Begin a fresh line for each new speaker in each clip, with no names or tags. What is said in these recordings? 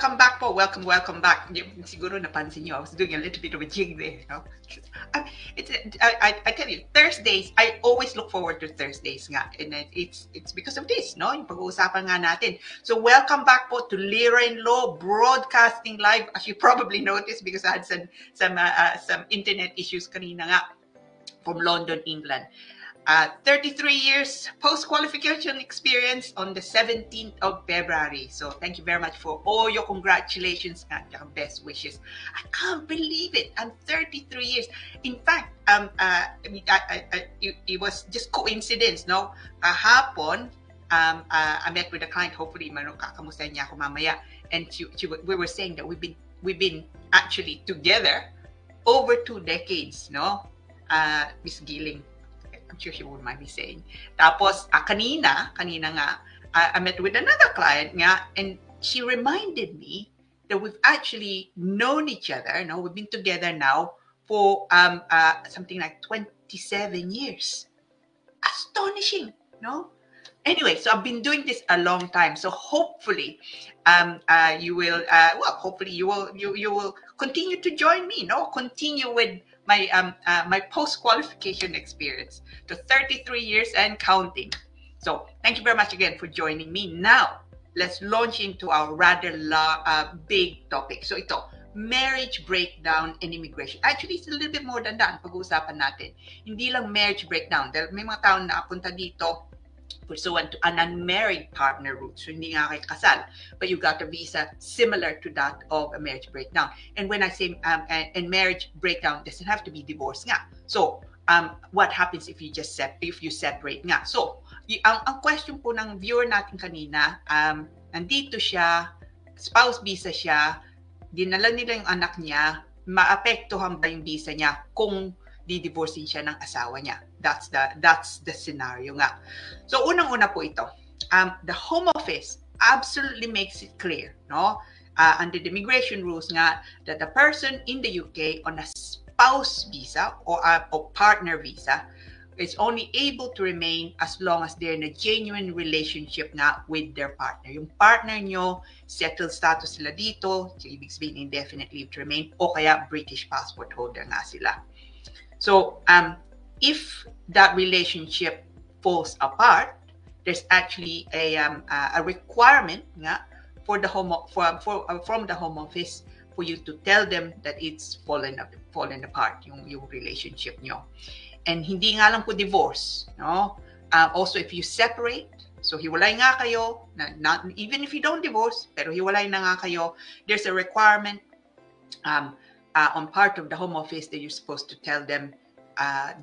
back po. Welcome back. Siguro napansin niyo, I was doing a little bit of a jig there. No? I tell you, Thursdays, I always look forward to Thursdays nga. And it's because of this, no? Yung pag-uusapan nga natin. So welcome back po to Lira in Law Broadcasting Live. As you probably noticed, because I had some internet issues kanina nga from London, England. 33 years post-qualification experience on the 17th of February. So thank you very much for all your congratulations and your best wishes. I can't believe it. I'm 33 years. In fact, it was just coincidence, no? Hapon, I met with a client. Hopefully, kakamusta niya ako mamaya. And we were saying that we've been actually together over 2 decades, no? Miss Giling. I'm sure she wouldn't mind me saying. Tapos, kanina nga, I met with another client nga, and she reminded me that we've actually known each other. No, we've been together now for something like 27 years. Astonishing, no? Anyway, so I've been doing this a long time. So hopefully, you will. Hopefully you will continue to join me. No, continue with my post-qualification experience to 33 years and counting. So thank you very much again for joining me. Now, let's launch into our rather big topic. So ito, marriage breakdown and immigration. Actually, it's a little bit more than that. Pag-uusapan natin. Hindi lang marriage breakdown. Dahil may mga tao na apunta dito pursuant to an unmarried partner route. So, hindi nga kayo kasal. But you got a visa similar to that of a marriage breakdown. And when I say and marriage breakdown, doesn't have to be divorce nga. So, what happens if you separate nga? So, ang question po ng viewer natin kanina, nandito siya, spouse visa siya, dinala nila yung anak niya, maapektuhan ba yung visa niya kung didivorcein siya ng asawa niya. That's the scenario nga. So unang-una po ito. The Home Office absolutely makes it clear, no? Under the immigration rules nga that the person in the UK on a spouse visa or partner visa is only able to remain as long as they're in a genuine relationship nga with their partner. Yung partner nyo, settled status sila dito, ibig sabihin indefinite leave to remain, o kaya British passport holder nga sila. So, if that relationship falls apart, there's actually a requirement nga for the from the Home Office for you to tell them that it's fallen apart yung relationship nyo. And hindi nga lang po divorce, no? Also, if you separate, so hiwalay nga kayo, not even if you don't divorce, pero hiwalay na nga kayo, there's a requirement on part of the Home Office that you're supposed to tell them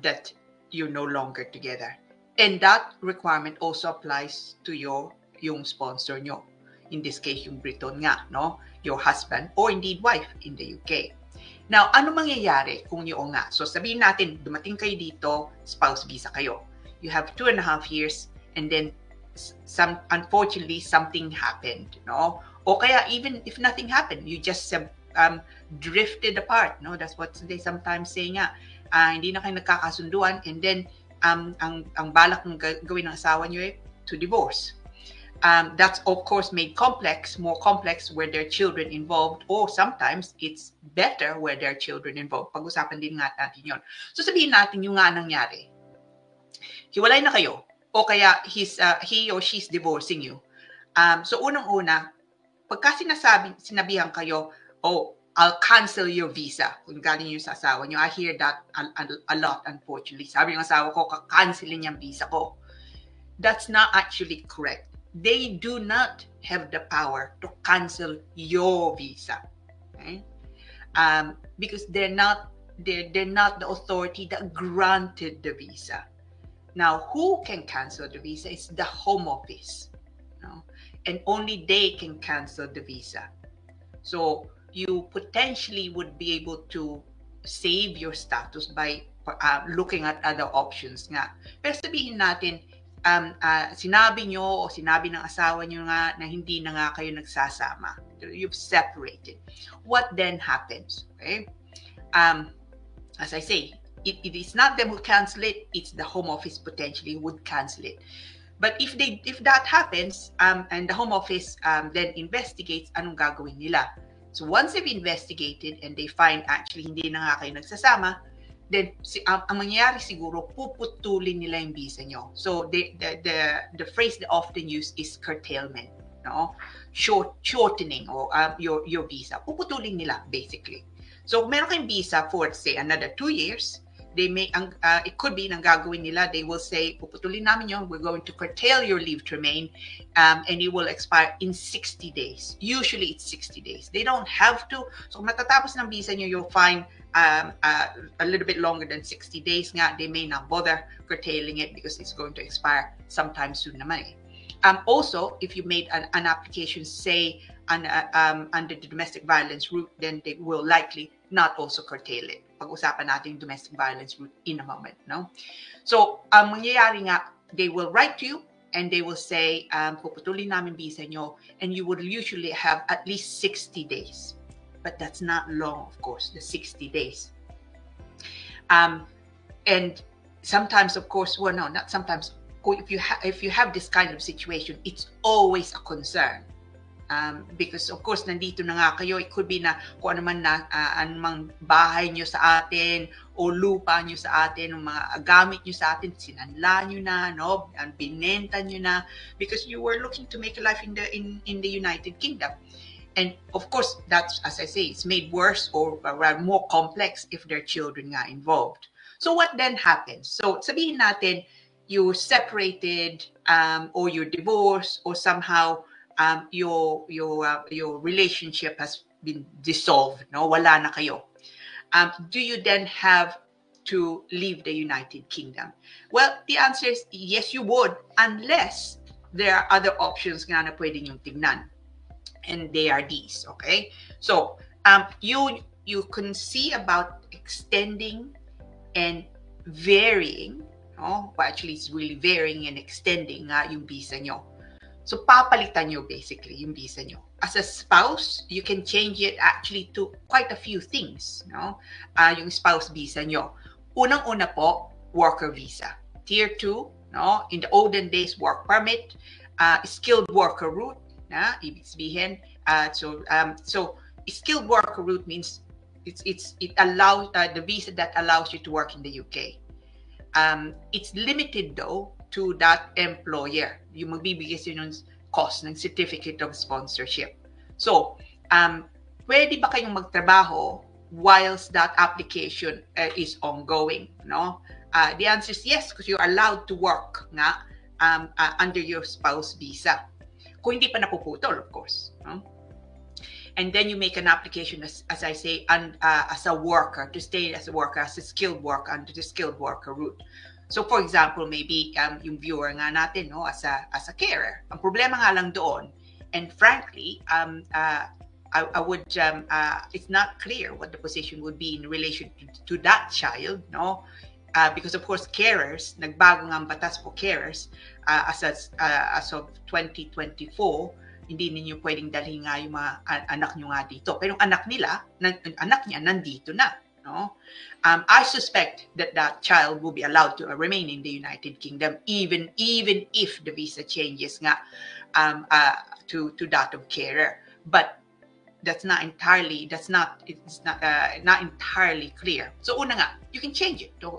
that you're no longer together. And that requirement also applies to yung sponsor nyo. In this case, yung Briton nga, no? Your husband or indeed wife in the UK. Now, ano mangyayari kung yung nga? So sabihin natin, dumating kayo dito, spouse visa kayo. You have 2.5 years and then unfortunately something happened, no? O kaya even if nothing happened, you just drifted apart, no? That's what they sometimes say nga. Hindi na kayo nagkakasunduan and then ang balak ng gawin ng asawa nyo to divorce. That's of course made more complex where there are children involved, or sometimes it's better where there are children involved. Pag-usapan din nga natin yun. So sabihin natin yung nga nangyari. Hiwalay na kayo, o kaya he or she's divorcing you. So unang-una, pagka sinabihan kayo, oh, I'll cancel your visa. Kung galing yung sa asawa nyo, I hear that a lot, unfortunately. Sabi ng asawa ko, kakancelin yung visa ko. That's not actually correct. They do not have the power to cancel your visa, okay? Because they're not the authority that granted the visa. Now, who can cancel the visa is the Home Office, no? And only they can cancel the visa. So you potentially would be able to save your status by looking at other options nga. Pero sabihin natin, sinabi nyo o sinabi ng asawa nyo nga na hindi na nga kayo nagsasama. You've separated. What then happens? Okay? As I say, it is not them who cancel it, it's the Home Office potentially would cancel it. But if that happens, and the Home Office then investigates, anong gagawin nila? So once they've investigated and they find actually hindi na nga kayo nagsasama, then ang mangyayari siguro, puputulin nila yung visa nyo. So the phrase they often use is curtailment, no? Shortening or your visa. Puputulin nila basically. So kung meron kayong visa for say another 2 years, they may it could be nang gagawin nila, they will say puputulin namin yun, we're going to curtail your leave to remain, and it will expire in 60 days. Usually it's 60 days. They don't have to. So kung matatapos ng visa nyo, you'll find a little bit longer than 60 days nga, they may not bother curtailing it because it's going to expire sometime soon naman. Also, if you made an application, say under the domestic violence route, then they will likely not also curtail it. Pag-usapan natin yung domestic violence route in a moment, no? So, ang mangyayari nga, they will write to you and they will say, puputulin namin visa nyo, and you would usually have at least 60 days. But that's not long, of course, the 60 days. And sometimes, of course, well, no, not sometimes. If you have this kind of situation, it's always a concern. Because of course nandito na nga kayo, it could be na kung ano man na anumang bahay nyo sa atin o lupa nyo sa atin, o mga gamit nyo sa atin, sinanla nyo na, no, binenta nyo na, because you were looking to make a life in the United Kingdom. And of course, that's, as I say, it's made worse or more complex if there are children nga involved. So what then happens? So sabihin natin you're separated, or you're divorced, or somehow your relationship has been dissolved, no? Wala na kayo. Do you then have to leave the United Kingdom? Well, the answer is yes, you would, unless there are other options nga na pwede nyong tignan. And they are these, okay? So, you can see about extending and varying, no? Well, actually, it's really varying and extending yung visa nyo. So, papalitan nyo basically yung visa nyo. As a spouse, you can change it actually to quite a few things, no? Yung spouse visa nyo. Unang-una po, worker visa. Tier 2, no? In the olden days, work permit, skilled worker route, na ibig sabihin. So skilled worker route means it allows the visa that allows you to work in the UK. It's limited though to that employer. Yung magbibigay sa'yo ng cost ng certificate of sponsorship. So, pwede ba kayong magtrabaho whilst that application is ongoing, no? The answer is yes, because you're allowed to work nga under your spouse visa. Kung hindi pa napuputol, of course, no? And then you make an application, as I say, as a worker, to stay as a worker, as a skilled worker, under the skilled worker route. So, for example, maybe yung viewer nga natin, no, as a carer. Ang problema nga lang doon, and frankly, I would, it's not clear what the position would be in relation to that child, no? Because of course, carers, nagbago nga ang batas po carers, as of 2024, hindi ninyo pwedeng dalhin nga yung mga anak nyo nga dito. Pero yung anak niya nandito na, no? I suspect that that child will be allowed to remain in the United Kingdom, even if the visa changes nga to that of carer. But it's not entirely clear. So una nga, you can change it to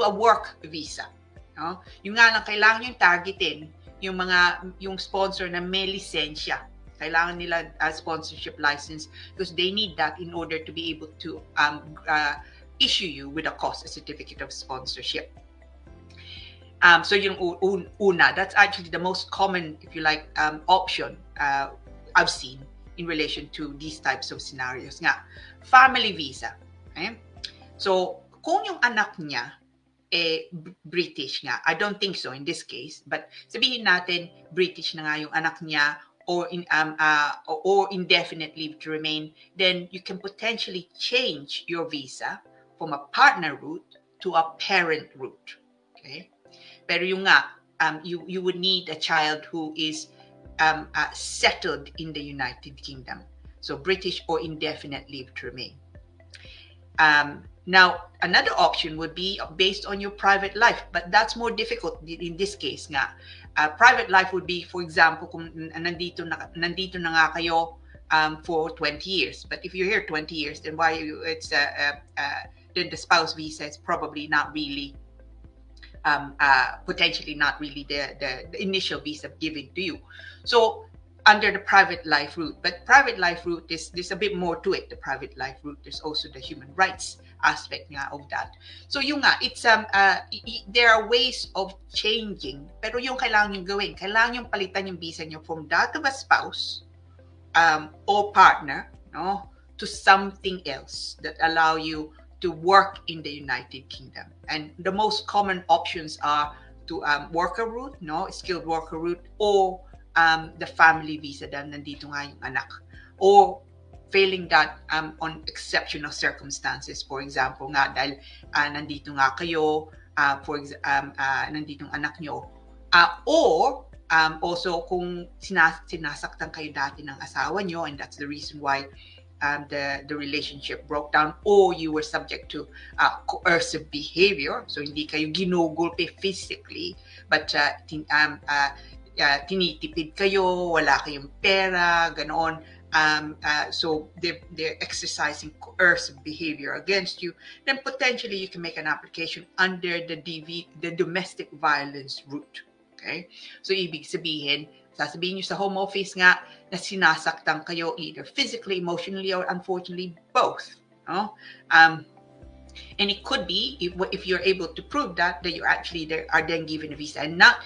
a work visa, no? Yung nga lang kailangan yung targetin yung sponsor na may lisensya. Kailangan nila sponsorship license, because they need that in order to be able to issue you with a certificate of sponsorship. So yung una, that's actually the most common, if you like, option I've seen in relation to these types of scenarios nga. Family visa. Okay? So, kung yung anak niya British nga, I don't think so in this case, but sabihin natin British na nga yung anak niya, or indefinite leave to remain, then you can potentially change your visa from a partner route to a parent route. Okay? Pero yung nga, you would need a child who is settled in the United Kingdom. So British or indefinite leave to remain. Now, another option would be based on your private life, but that's more difficult in this case nga. Private life would be, for example, kung nandito na nga kayo for 20 years. But if you're here 20 years, then then the spouse visa is probably not really, potentially not really the initial visa given to you. So under the private life route, but private life route there's a bit more to it. The private life route, there's also the human rights aspect nga of that. So yung nga, it's there are ways of changing, pero yung kailangan yung gawin, kailangan yung palitan yung visa nyo from that of a spouse or partner, no, to something else that allow you to work in the United Kingdom. And the most common options are to worker route, no, skilled worker route, or the family visa dahil nandito nga yung anak. Or failing that on exceptional circumstances, for example nga dahil nandito nga kayo, nandito yung anak nyo, or also kung sinasaktan kayo dati ng asawa nyo, and that's the reason why the relationship broke down, or you were subject to coercive behavior, so hindi kayo ginugulpe physically, but tinitipid kayo, wala kayong pera, ganoon. So they're exercising coercive behavior against you, then potentially you can make an application under the domestic violence route. Okay? So ibig sabihin, sasabihin nyo sa home office nga na sinasaktan kayo either physically, emotionally, or unfortunately both. No? And it could be, if you're able to prove that you actually are then given a visa, and not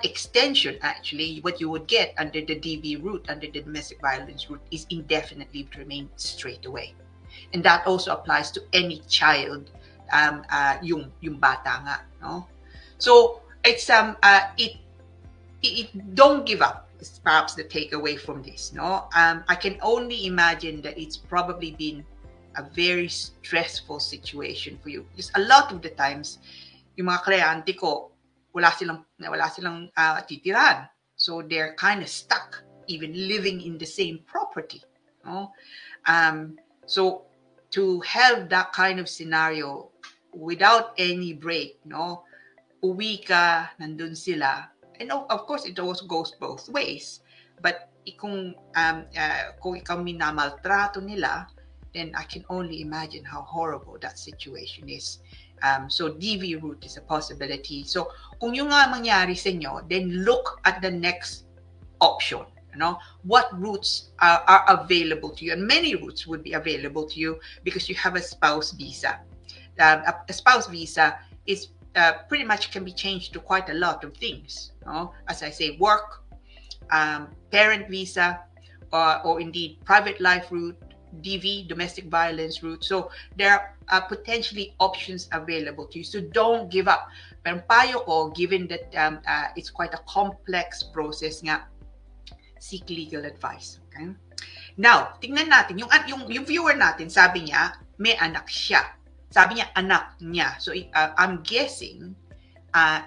extension. Actually, what you would get under the DV route, under the domestic violence route, is indefinite leave to remain straight away, and that also applies to any child, yung bata nga, no? So it's it don't give up is perhaps the takeaway from this, no? I can only imagine that it's probably been a very stressful situation for you. Because a lot of the times, yung mga kliyente ko, wala silang titirahan. So they're kind of stuck, even living in the same property. No? So to have that kind of scenario without any break, no? Uwi ka, nandun sila. And of course, it also goes both ways. But kung ikaw minamaltrato nila, then I can only imagine how horrible that situation is. So DV route is a possibility. So kung yung nga mangyari sa inyo, then look at the next option. You know, what routes are available to you? And many routes would be available to you because you have a spouse visa. A spouse visa is pretty much can be changed to quite a lot of things. You know? As I say, work, parent visa, or indeed private life route, DV, domestic violence route. So there are potentially options available to you. So don't give up. Pero payo ko, given that it's quite a complex process nga, seek legal advice. Okay? Now, tingnan natin, yung viewer natin, sabi niya, may anak siya. Sabi niya, anak niya. So I'm guessing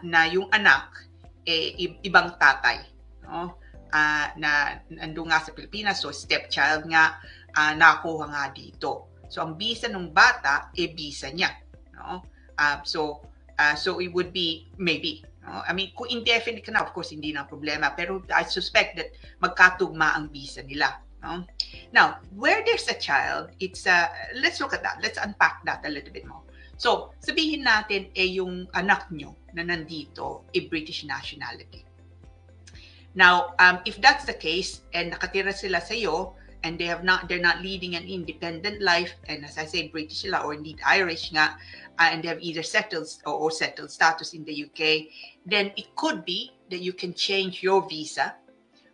na yung anak, ibang tatay. No? Na nandun nga sa Pilipinas, so stepchild nga, nakuha nga dito. So ang visa ng bata visa niya, no? So it would be maybe, no? I mean, kung indefinite ka na, of course hindi na problema, pero I suspect that magkatugma ang visa nila, no? Now, where there's a child, it's let's look at that. Let's unpack that a little bit more. So, sabihin natin yung anak nyo na nandito British nationality. Now, if that's the case and nakatira sila sa iyo, and they're not leading an independent life, and as I say, British sila or indeed Irish nga, and they have either settled or settled status in the UK, then it could be that you can change your visa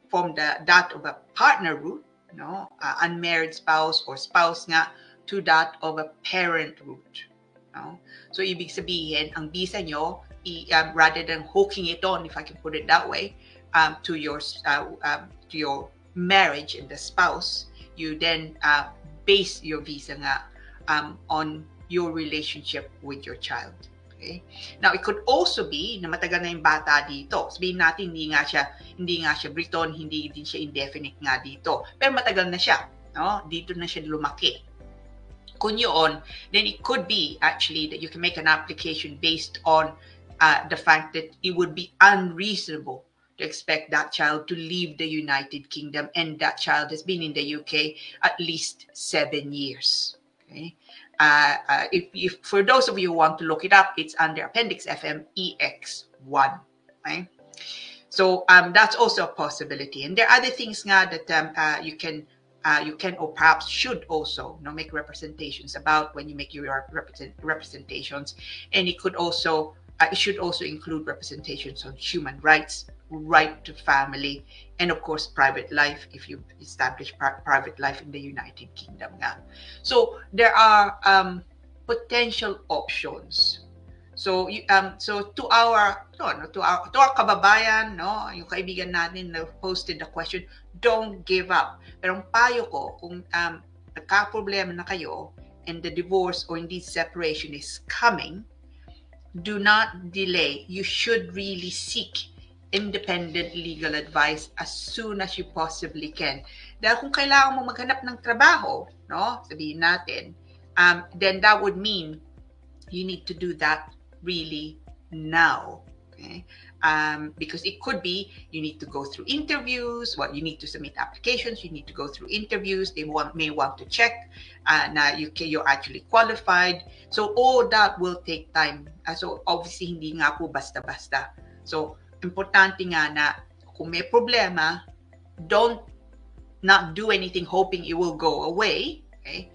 from that of a partner route, no, unmarried spouse or spouse nga, to that of a parent route. No? So ibig sabihin, ang visa nyo, rather than hooking it on, if I can put it that way, to your marriage and the spouse, you then base your visa nga on your relationship with your child. Okay? Now, it could also be na matagal na yung bata dito. Sabihin natin hindi nga siya Briton, hindi din siya indefinite nga dito. Pero matagal na siya, no? Dito na siya lumaki. Kung yun, then it could be actually that you can make an application based on the fact that it would be unreasonable to expect that child to leave the United Kingdom, and that child has been in the UK at least 7 years. Okay. If for those of you who want to look it up, it's under Appendix FM EX1. Okay. So that's also a possibility. And there are other things nga that you can or perhaps should also make representations about when you make your representations. And it could also it should also include representations on human rights, right to family, and of course private life if you establish private life in the United Kingdom nga. So there are potential options. So to our kababayan, yung kaibigan natin na posted the question, don't give up. Pero ang payo ko, kung nagka-problema na kayo and the divorce or indeed separation is coming, do not delay. You should really seek independent legal advice as soon as you possibly can. Dahil kung kailangan mo maghanap ng trabaho, sabihin natin, then that would mean you need to do that really now. Okay? Because it could be you need to go through interviews, you need to submit applications, you need to go through interviews, they may want to check na you're actually qualified. So all that will take time. So obviously hindi nga po basta-basta. So importante nga na kung may problema, don't not do anything hoping it will go away. Okay?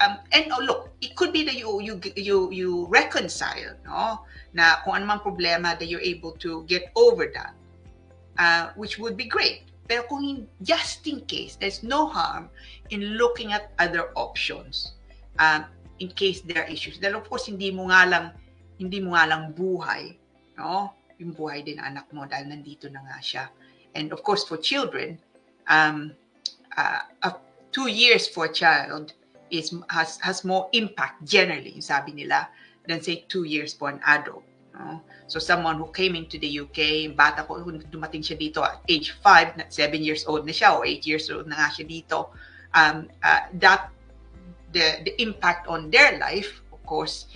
And look, it could be that you reconcile, na kung anumang problema that you're able to get over that, which would be great. Pero kung just in case, there's no harm in looking at other options in case there are issues. Dahil of course hindi mo nga lang buhay, yung buhay din anak mo dahil nandito na nga siya. And of course for children, 2 years for a child has more impact generally, sabi nila, than say 2 years for an adult. So someone who came into the UK, bata ko, dumating siya dito at age 5, 7 years old na siya o 8 years old na nga siya dito, that the impact on their life, of course,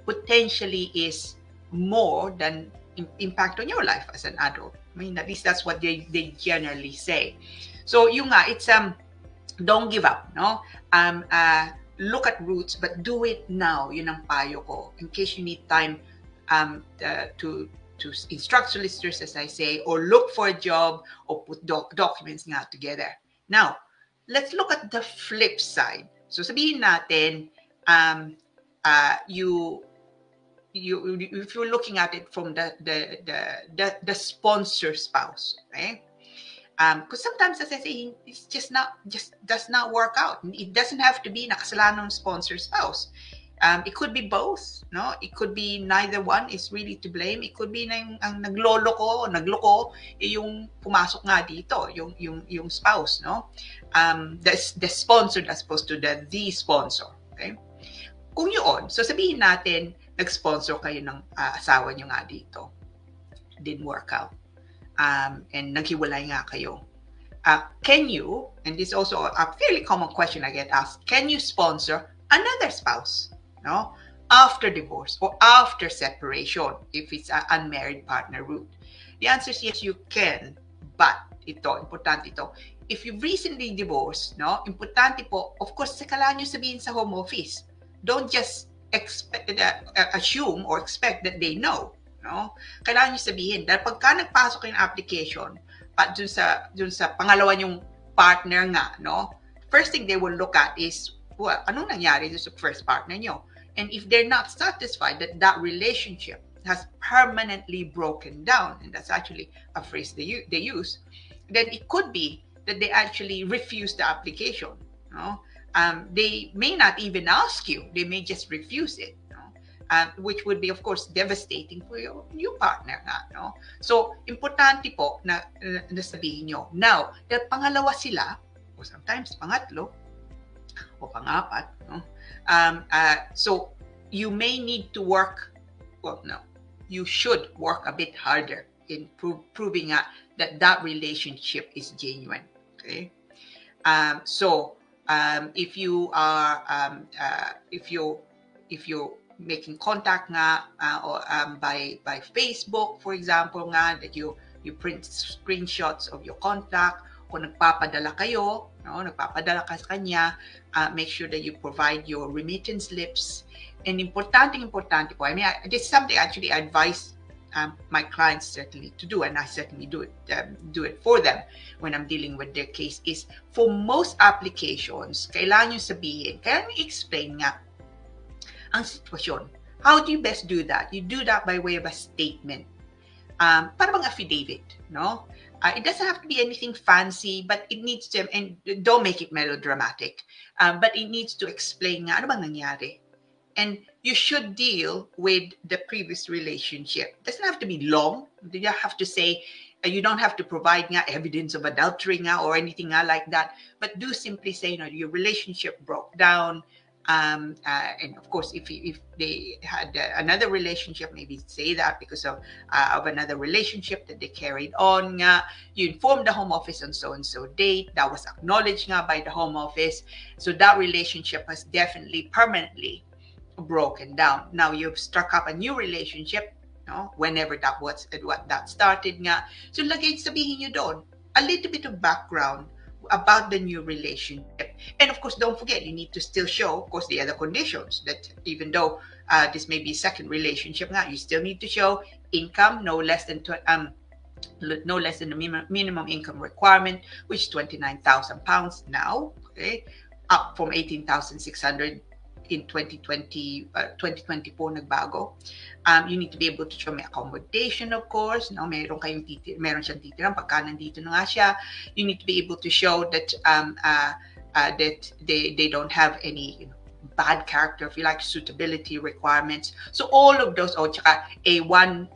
potentially is more than impact on your life as an adult. I mean, at least that's what they generally say. So yung nga, it's don't give up, look at routes, but do it now. Yun ang payo ko. In case you need time to instruct solicitors, as I say, or look for a job, or put documents nga together. Now, let's look at the flip side. So sabihin natin, if you're looking at it from the sponsor spouse, okay? Because sometimes, as I say, it's just does not work out. It doesn't have to be nakasalanan ng sponsor spouse. It could be both, It could be neither one is really to blame. It could be na ang nagloko, yung pumasok nga dito, yung spouse, the sponsor as opposed to the sponsor, okay? Kung yun, so sabihin natin, nag-sponsor kayo ng asawa nyo nga dito. Didn't work out. And naghiwalay nga kayo. Can you, and this is also a fairly common question I get asked, can you sponsor another spouse, after divorce or after separation if it's an unmarried partner route? The answer is yes, you can, but importante ito, if you've recently divorced, importante po, of course, kailangan nyo sabihin sa home office. Don't just assume or expect that they know. Kailangan nyo sabihin. Dahil pagka nagpasok yung application, dun sa pangalawa yung partner nga, first thing they will look at is, anong nangyari dun sa first partner nyo? And if they're not satisfied that relationship has permanently broken down, and that's actually a phrase they use, then it could be that they actually refuse the application. They may not even ask you. They may just refuse it. Which would be, of course, devastating for your new partner nga, So, importante po na sabihin nyo. Now, dahil pangalawa sila, o sometimes pangatlo, o pangapat, so, you may need to work, you should work a bit harder in proving that relationship is genuine, okay? So, if you are if you're making contact nga or by Facebook, for example nga, that you print screenshots of your contact. Kung nagpapadala kayo, nagpapadala ka sa kanya, make sure that you provide your remittance slips. And importante po, I mean, this is something actually I advise my clients certainly to do, and I certainly do it for them when I'm dealing with their case, is for most applications, kailangan nyo sabihin, kailangan nyo explain nga ang sitwasyon. How do you best do that? You do that by way of a statement. Para bang affidavit, no? It doesn't have to be anything fancy, but it needs to, and don't make it melodramatic, but it needs to explain nga ano bang nangyari. And you should deal with the previous relationship. It doesn't have to be long. You have to say, you don't have to provide nga evidence of adultery nga or anything nga like that, but do simply say, your relationship broke down. And of course, if they had another relationship, maybe say that because of another relationship that they carried on nga, you informed the home office on so and so date, that was acknowledged nga by the home office, so that relationship has definitely permanently broken down. Now you've struck up a new relationship, whenever that was what that started nga, so lagay sabihin nyo doon a little bit of background about the new relationship. And of course, don't forget, you need to still show, of course, the other conditions, that even though this may be a second relationship now, you still need to show income no less than the minimum income requirement, which is £29,000 now, okay, up from 18,600 in 2024 nagbago. You need to be able to show may accommodation, of course. Meron siyang titirang pagka nandito na nga siya. You need to be able to show that that they don't have any bad character, if you like, suitability requirements. So all of those, tsaka A1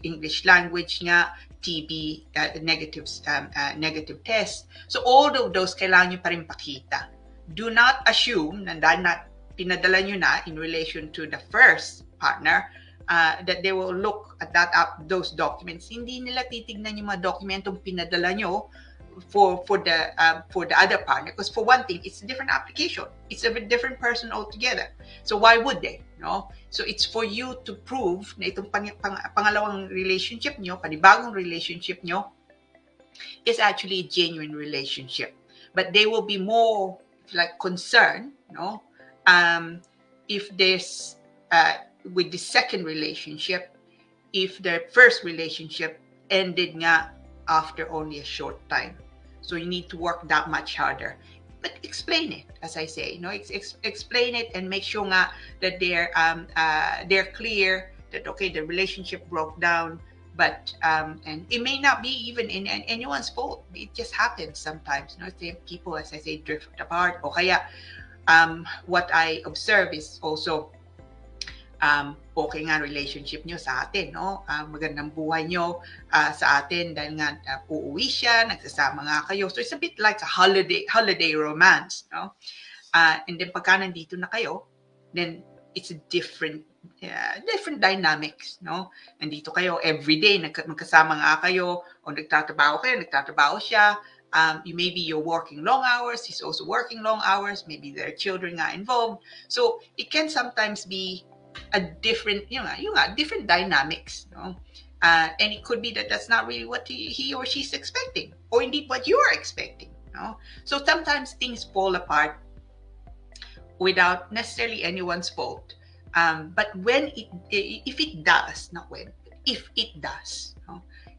English language nga, TB negative test. So all of those kailangan nyo pa rin pakita. Do not assume na dahil na pinadala nyo na in relation to the first partner, that they will look at those documents. Hindi nila titignan yung mga dokumentong pinadala nyo for the other partner, because for one thing, it's a different application. It's a different person altogether. So why would they? No? So it's for you to prove na itong pangalawang relationship nyo, panibagong relationship nyo, is actually a genuine relationship. But they will be more like concerned, if there's with the second relationship, if the first relationship ended nga after only a short time. So you need to work that much harder. But explain it, as I say, explain it and make sure nga that they're clear that, okay, the relationship broke down, but and it may not be even in anyone's fault. It just happens sometimes. People, as I say, drift apart. O kaya, what I observe is also, okay nga relationship nyo sa atin, magandang buhay nyo sa atin dahil nga uuwi siya, nagsasama nga kayo. So it's a bit like a holiday romance, and then pagka nandito na kayo, then it's a different dynamics, Nandito kayo everyday, magkasama nga kayo, o nagtatrabaho siya. Maybe you're working long hours, he's also working long hours, maybe there are children nga involved. So it can sometimes be a different, different dynamics, and it could be that that's not really what he or she's expecting, or indeed what you are expecting, So sometimes things fall apart without necessarily anyone's fault. But if it does,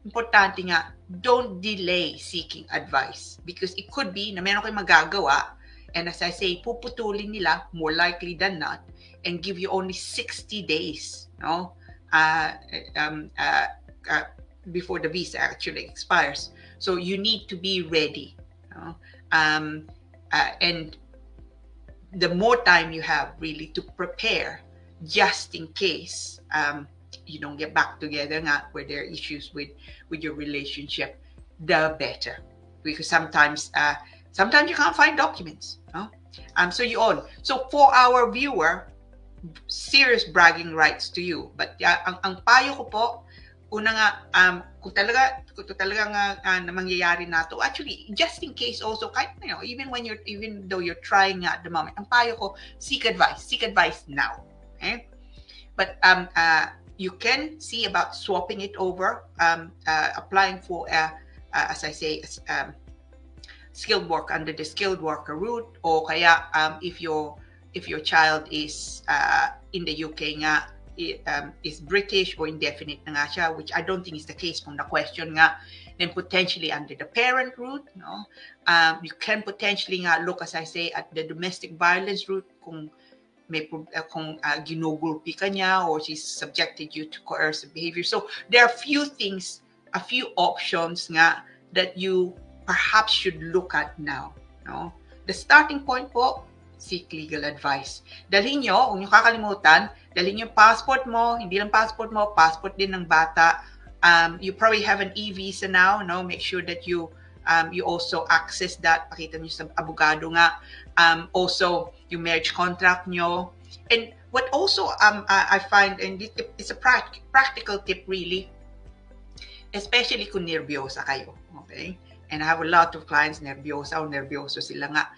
importante nga, don't delay seeking advice, because it could be na meron kayong magagawa, and as I say, puputulin nila more likely than not, and give you only 60 days, before the visa actually expires. So you need to be ready, and the more time you have really to prepare, just in case you don't get back together where there are issues with your relationship, the better, because sometimes you can't find documents, so for our viewer, serious bragging rights to you, but ang payo ko po, una nga, kung talaga nga na mangyayari na to, actually, just in case also, kahit, even though you're trying at the moment, ang payo ko, seek advice now. Okay? But you can see about swapping it over, applying for, as I say, skilled work under the skilled worker route, o kaya if your child is in the UK nga, is British or indefinite na nga siya, which I don't think is the case kung na-question nga, then potentially under the parent route, no? You can potentially nga look, as I say, at the domestic violence route kung ginugulpi ka niya or she's subjected you to coercive behavior. So there are a few options nga that you perhaps should look at now, no? The starting point po, seek legal advice. Dalhin nyo, kung nyo kakalimutan, dalhin yung passport mo, hindi lang passport mo, passport din ng bata. You probably have an e-visa now, no? Make sure that you also access that, pakita nyo sa abogado nga. Also, yung marriage contract nyo. And what also I find, and it's a practical tip really, especially kung nervyosa kayo, okay? And I have a lot of clients nervyoso sila nga.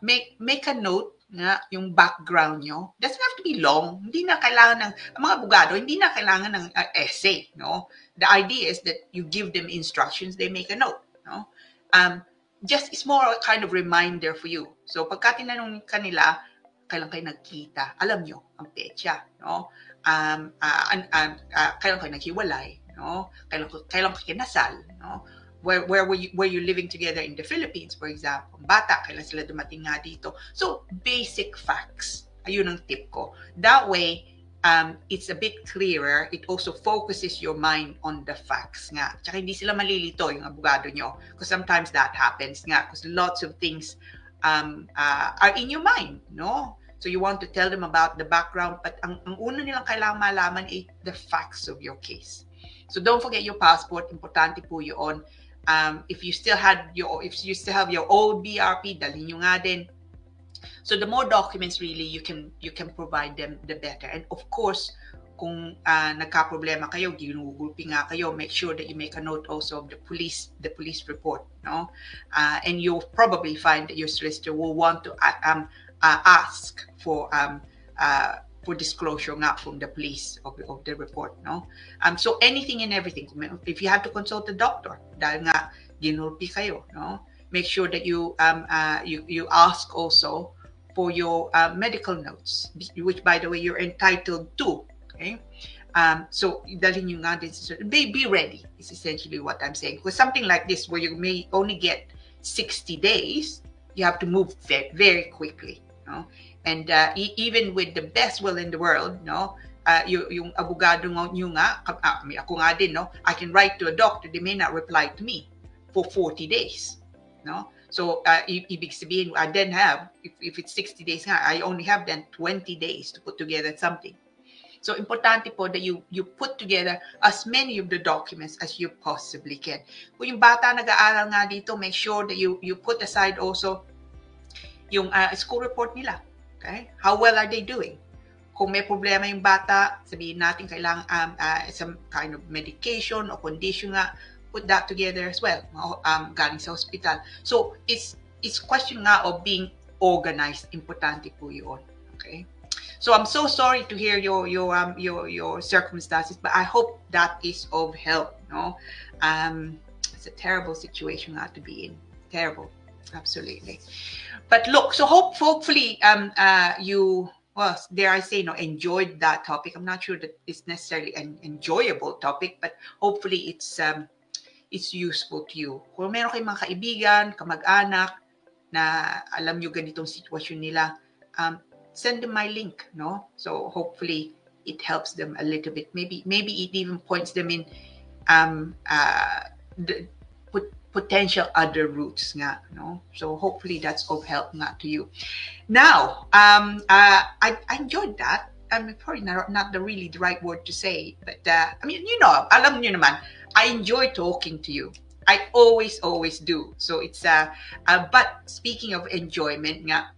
Make a note nga yung background nyo. Doesn't have to be long. Hindi na kailangan ng mga abogado, hindi na kailangan ng essay, no? The idea is that you give them instructions, they make a note, no? Just it's more a kind of reminder for you. So pagka tinanong kanila, kailan kayo nagkita, alam nyo ang petsa, no? Kailan kayo naghiwalay, no? Kailan kayo kinasal, no? Where were you living together in the Philippines, for example? Bata, kailan sila dumating nga dito? So, basic facts. Ayun ang tip ko. That way, it's a bit clearer. It also focuses your mind on the facts nga. Tsaka hindi sila malilito, yung abogado nyo. Because sometimes that happens nga. Because lots of things are in your mind, no? So you want to tell them about the background, but ang una nilang kailangan malaman ay the facts of your case. So don't forget your passport. Importante po yun. If you still have your old BRP, dalhin nyo nga din. So the more documents really you can provide them, the better. And of course, kung nagka-problema kayo, ginugulpi nga kayo, make sure that you make a note also of the police report, no? And you'll probably find that your solicitor will want to ask for disclosure nga from the police of the report, no? So anything and everything, if you have to consult a doctor dahil nga ginulpi kayo, no? Make sure that you ask also for your medical notes, which by the way you're entitled to, okay? So dalhin nyo nga din, be ready is essentially what I'm saying. Because something like this where you may only get 60 days, you have to move very, very quickly, no? And even with the best will in the world, no, yung abogado nyo nga, ako nga din, no, I can write to a doctor, they may not reply to me for 40 days, no? So ibig sabihin, I then have, if it's 60 days nga, I only have then 20 days to put together something. So importante po that you put together as many of the documents as you possibly can. Kung yung bata nag-aaral nga dito, make sure that you put aside also yung school report nila. Okay? How well are they doing? Kung may problema yung bata, sabihin natin kailangan some kind of medication or condition nga, put that together as well, galing sa hospital. So it's question nga of being organized. Importante po yun. Okay? So I'm so sorry to hear your circumstances, but I hope that is of help. No, it's a terrible situation not to be in. Terrible, absolutely. But look, so hopefully you, well, dare I say, enjoyed that topic. I'm not sure that it's necessarily an enjoyable topic, but hopefully it's useful to you. Kung meron kayong mga kaibigan, kamag-anak na alam nyo ganitong sitwasyon nila, send them my link, no? So hopefully it helps them a little bit. Maybe it even points them in the potential other routes nga, no? So hopefully that's of help nga to you. Now, I enjoyed that. I mean, probably not really the right word to say, but I mean, alam nyo naman, I enjoy talking to you. I always do. So it's but speaking of enjoyment nga,